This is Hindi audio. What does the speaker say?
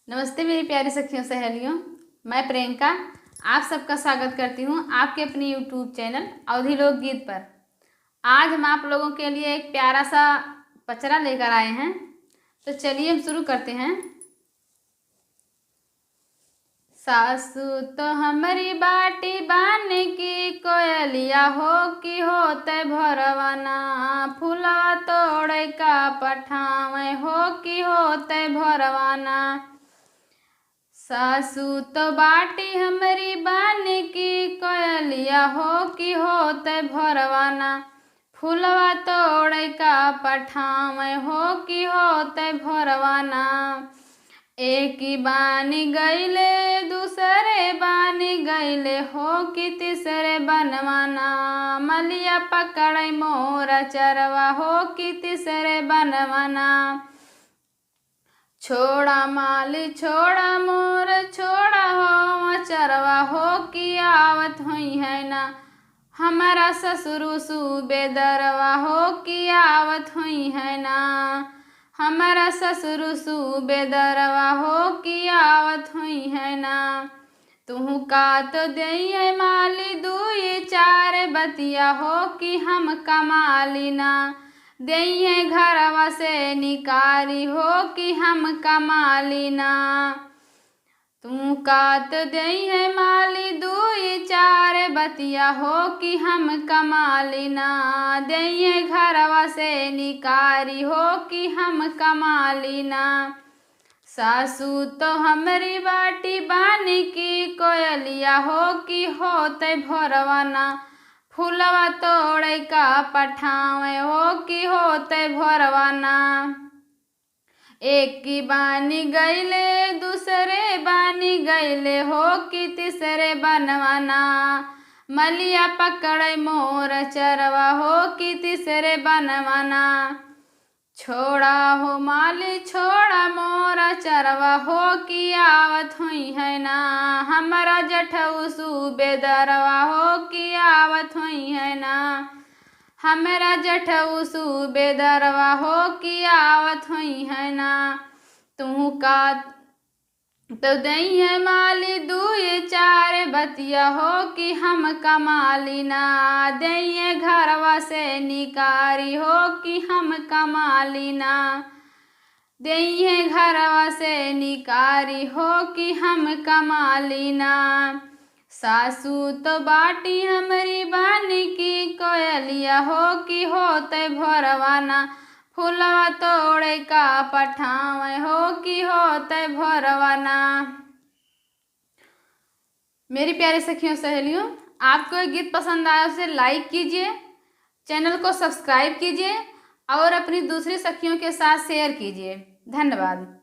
नमस्ते मेरी प्यारी सखियों सहेलियों, मैं प्रियंका आप सबका स्वागत करती हूँ आपके अपने यूट्यूब चैनल अवधी लोकगीत पर। आज हम आप लोगों के लिए एक प्यारा सा पचरा लेकर आए हैं, तो चलिए हम शुरू करते हैं। सासू तो हमारी बाटी बान की कोयलिया हो कि होते भरवाना, फूलवा तोड़ का पठावे हो कि होते भरवाना। सासू तो बाटी हमारी बान की कोयलिया हो कि होते भरवाना, फूलवा तोड़ का पठावे हो कि होते भरवाना। एक बानी गईले दूसरे बानी गईले हो कि तीसरे बनवाना, मलिया पकड़े मोर चरवा हो कि तीसरे बनवाना। छोड़ा माली छोड़ा मोर छोड़ा हो चरवा हो कि आवत हुई है ना, हमारा ससुर सूबेदरवा हो कि आवत हुई है ना, हमारा ससुर सूबेदरवा हो कि आवत हुई है ना। तू का तो दई है माली दुई चार बतिया हो कि हम कमाली ना, दई है घरवा से निकारी हो कि हम कमाली ना। तू का तो दई है माली दुई चार बतिया हो कि हम कमाली ना, दई है घरवा से निकारी हो कि हम कमाली ना। सासू तो हमारी बाटी बानी की कोयलिया हो कि होते भरवाना, फूलवा तोड़ का पठावे हो कि होते भरवाना। एक की बानी गईले दूसरे बानी गईले हो कि तीसरे बनवाना, मलिया पकड़े मोर चरवा हो कि तीसरे बनवाना। छोड़ा हो माली छोड़ा मोरा चरवा हो कि आवत हुई है ना, हमारा जठऊ सूबेदरवा हो कि आवत हुई है ना, हमारा जठऊ सूबेदरवा हो कि आवत हुई है ना। तू का तो दई है माली दुई चार बतिया हो कि हम कमाली ना, दई है घरवा से निकारी हो कि हम कमाली ना, दई है घरवा से निकारी हो कि हम कमाली ना। सासू तो बाटी हमारी बानी की कोयलिया हो कि होते भरवाना, फूलवा तोड़ का पठावे हो कि होते भरवाना। मेरी प्यारी सखियों सहेलियों, आपको ये गीत पसंद आया उसे लाइक कीजिए, चैनल को सब्सक्राइब कीजिए और अपनी दूसरी सखियों के साथ शेयर कीजिए। धन्यवाद।